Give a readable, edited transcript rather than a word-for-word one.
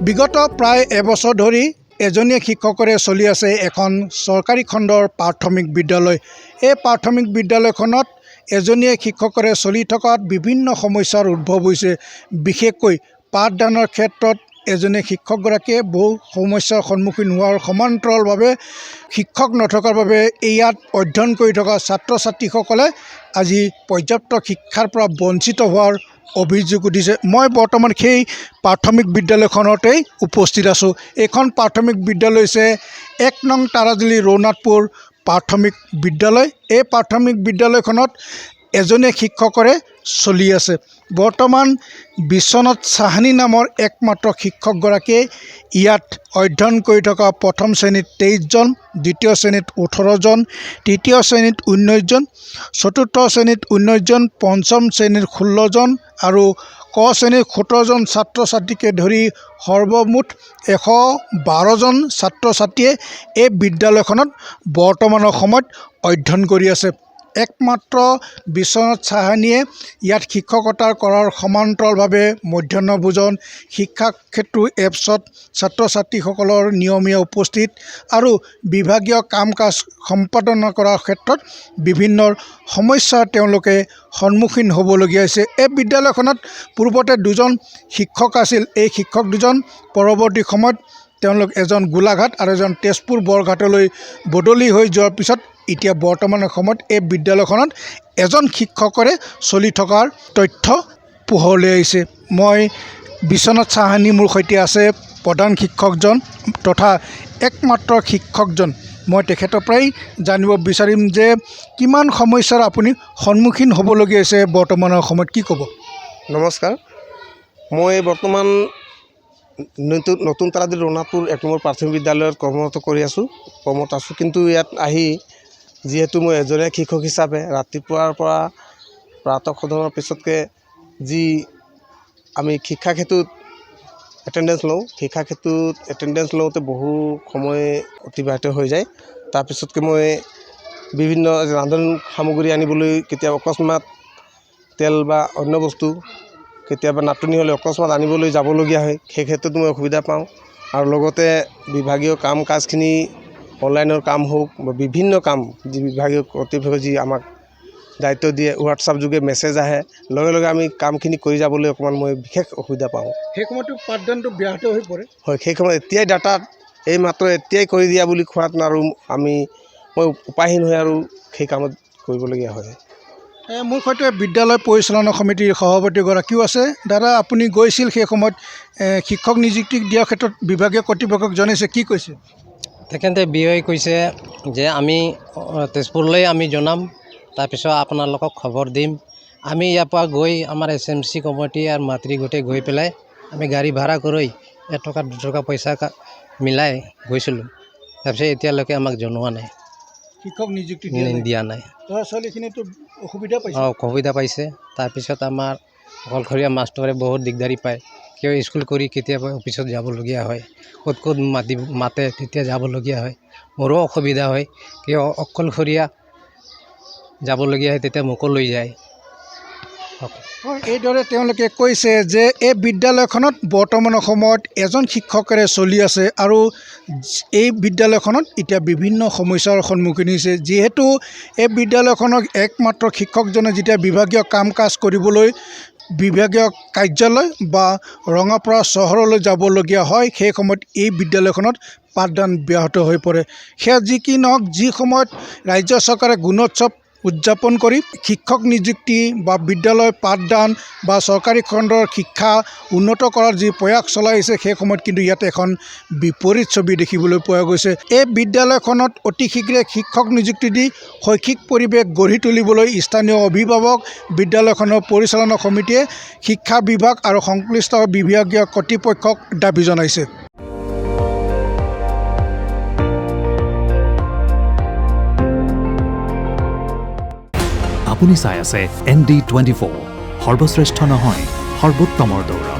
বিগত প্ৰায় এবছৰ ধৰি এজনীয়া শিক্ষকৰে চলি আছে এখন চৰকাৰী খণ্ডৰ প্ৰাথমিক বিদ্যালয়। এই প্ৰাথমিক বিদ্যালয়খনত এজনীয়া শিক্ষকৰে চলি থকাত বিভিন্ন সমস্যাৰ উদ্ভৱ হৈছে। বিশেষকৈ পাঠদানৰ ক্ষেত্ৰত এজনী শিক্ষকগৰাকীয়ে বহু সমস্যাৰ সন্মুখীন হোৱাৰ সমান্তৰালভাৱে শিক্ষক নথকাৰ বাবে ইয়াত অধ্যয়ন কৰি থকা ছাত্ৰ ছাত্ৰীসকলে আজি পৰ্যাপ্ত শিক্ষাৰ পৰা বঞ্চিত হোৱাৰ অভিযোগ উঠিছে। মই বৰ্তমান সেই প্ৰাথমিক বিদ্যালয়খনতেই উপস্থিত আছোঁ। এইখন প্ৰাথমিক বিদ্যালয় হৈছে ১ নং তাৰাজুলি ৰৌনাথপুৰ প্ৰাথমিক বিদ্যালয়। এই প্ৰাথমিক বিদ্যালয়খনত এজনী শিক্ষকৰে চলি আছে। বৰ্তমান বিশ্বনাথ চাহানী নামৰ একমাত্ৰ শিক্ষকগৰাকীয়ে ইয়াত অধ্যয়ন কৰি থকা প্ৰথম শ্ৰেণীত 23জন, দ্বিতীয় শ্ৰেণীত 18জন, তৃতীয় শ্ৰেণীত 19জন, চতুৰ্থ শ্ৰেণীত 19জন, পঞ্চম শ্ৰেণীত 16জন আৰু ক শ্ৰেণীৰ 17জন ছাত্ৰ ছাত্ৰীকে ধৰি সৰ্বমুঠ 112জন ছাত্ৰ ছাত্ৰীয়ে এই বিদ্যালয়খনত বৰ্তমানৰ সময়ত অধ্যয়ন কৰি আছে। একমাত্ৰ বিশ্বনাথ চাহানীয়ে ইয়াত শিক্ষকতা কৰাৰ সমান্তৰালভাৱে মধ্যাহ্ন ভোজন, শিক্ষা ক্ষেত্ৰৰ এপছত ছাত্ৰ ছাত্ৰীসকলৰ নিয়মীয়া উপস্থিত আৰু বিভাগীয় কাম কাজ সম্পাদনা কৰাৰ ক্ষেত্ৰত বিভিন্ন সমস্যাৰ তেওঁলোকে সন্মুখীন হ'বলগীয়া হৈছে। এই বিদ্যালয়খনত পূৰ্বতে 2জন শিক্ষক আছিল। এই শিক্ষক 2জন পৰৱৰ্তী সময়ত তেওঁলোক এজন গোলাঘাট আৰু এজন তেজপুৰ বৰঘাটলৈ বদলি হৈ যোৱাৰ পিছত এতিয়া বৰ্তমানৰ সময়ত এই বিদ্যালয়খনত এজন শিক্ষকৰে চলি থকাৰ তথ্য পোহৰলৈ আহিছে। মই বিশ্বনাথ চাহানী মোৰ সৈতে আছে প্ৰধান শিক্ষকজন তথা একমাত্ৰ শিক্ষকজন। মই তেখেতৰ পৰাই জানিব বিচাৰিম যে কিমান সমস্যাৰ আপুনি সন্মুখীন হ'বলগীয়া হৈছে বৰ্তমানৰ সময়ত, কি ক'ব? নমস্কাৰ, মই বৰ্তমান নতুন তাৰাজুলি ৰৌনাথপুৰ 1 নম্বৰ প্ৰাথমিক বিদ্যালয়ত কৰ্মৰত আছোঁ। কিন্তু ইয়াত আহি যিহেতু মই এজনীয়া শিক্ষক হিচাপে ৰাতিপুৱাৰ পৰা প্ৰাতঃসদনৰ পিছতকৈ যি আমি শিক্ষা ক্ষেত্ৰত এটেণ্ডেঞ্চ লওঁতে বহু সময় অতিবাহিত হৈ যায়। তাৰপিছতকৈ মই বিভিন্ন ৰান্ধন সামগ্ৰী আনিবলৈ কেতিয়াবা অকস্মাত তেল বা অন্য বস্তু কেতিয়াবা নাটনি হ'লে অকস্মাত আনিবলৈ যাবলগীয়া হয়। সেই ক্ষেত্ৰত মই অসুবিধা পাওঁ আৰু লগতে বিভাগীয় কাম কাজখিনি অনলাইনৰ কাম হওক বা বিভিন্ন কাম যি বিভাগীয় কৰ্তৃপক্ষই যি আমাক দায়িত্ব দিয়ে, হোৱাটছআপ যোগে মেছেজ আহে, লগে লগে আমি কামখিনি কৰি যাবলৈ অকণমান মই বিশেষ অসুবিধা পাওঁ। সেই সময়তো পাঠদানটো ব্যাহত হৈ পৰে। হয়, সেই সময়ত এতিয়াই ডাটাত এই মাত্ৰ এতিয়াই কৰি দিয়া বুলি কোৱাত আৰু মই উপায়হীন হৈ আৰু সেই কামত কৰিবলগীয়া হয়। মোৰ সৈতে বিদ্যালয় পৰিচালনা সমিতিৰ সভাপতিগৰাকীও আছে। দাদা, আপুনি গৈছিল সেই সময়ত শিক্ষক নিযুক্তি দিয়াৰ ক্ষেত্ৰত বিভাগীয় কৰ্তৃপক্ষক জনাইছে, কি কৈছে? তেখেতে বিঅ'ই কৈছে যে আমি তেজপুৰলৈ আমি জনাম, তাৰপিছত আপোনালোকক খবৰ দিম। আমি ইয়াৰ পৰা গৈ আমাৰ SMC কমিটি আৰু মাতৃ গোটেই গৈ পেলাই আমি গাড়ী ভাড়া কৰি 1 টকা 2 টকা পইচা মিলাই গৈছিলোঁ। তাৰপিছত এতিয়ালৈকে আমাক জনোৱা নাই, শিক্ষক নিযুক্তি দিয়া নাই। ল'ৰা ছোৱালীখিনিতো অসুবিধা পাইছে। অসুবিধা পাইছে। তাৰপিছত আমাৰ অকলশৰীয়া মাষ্টৰে বহুত দিগদাৰী পায়। কিয় স্কুল কৰি কেতিয়াবা অফিচত যাবলগীয়া হয়, ক'ত মাতে তেতিয়া যাবলগীয়া হয়। মোৰো অসুবিধা হয়, কিয় অকলশৰীয়া যাবলগীয়া হয়, তেতিয়া মোকো লৈ যায়। এইদৰে তেওঁলোকে কৈছে যে এই বিদ্যালয়খনত বৰ্তমানৰ সময়ত এজন শিক্ষকেৰে চলি আছে আৰু এই বিদ্যালয়খনত এতিয়া বিভিন্ন সমস্যাৰ সন্মুখীন হৈছে। যিহেতু এই বিদ্যালয়খনক একমাত্ৰ শিক্ষকজনে যেতিয়া বিভাগীয় কাম কাজ কৰিবলৈ বিভাগীয় কাৰ্যালয় বা ৰঙাপাৰা চহৰলৈ যাবলগীয়া হয়, সেই সময়ত এই বিদ্যালয়খনত পাঠদান ব্যাহত হৈ পৰে। সেয়া যি কি নহওক, যি সময়ত ৰাজ্য চৰকাৰে গুণোৎসৱ উদযাপন কৰি শিক্ষক নিযুক্তি বা বিদ্যালয় পাঠদান বা চৰকাৰী খণ্ডৰ শিক্ষা উন্নত কৰাৰ যি প্ৰয়াস চলাইছে, সেই সময়ত কিন্তু ইয়াত এখন বিপৰীত ছবি দেখিবলৈ পোৱা গৈছে। এই বিদ্যালয়খনত অতি শীঘ্ৰে শিক্ষক নিযুক্তি দি শৈক্ষিক পৰিৱেশ গঢ়ি তুলিবলৈ স্থানীয় অভিভাৱক, বিদ্যালয়খনৰ পৰিচালনা সমিতিয়ে শিক্ষা বিভাগ আৰু সংশ্লিষ্ট বিভাগীয় কৰ্তৃপক্ষক দাবী জনাইছে। আপুনি চাই আছে ND24, সৰ্বশ্ৰেষ্ঠ নহয় সৰ্বোত্তমৰ দৌৰ।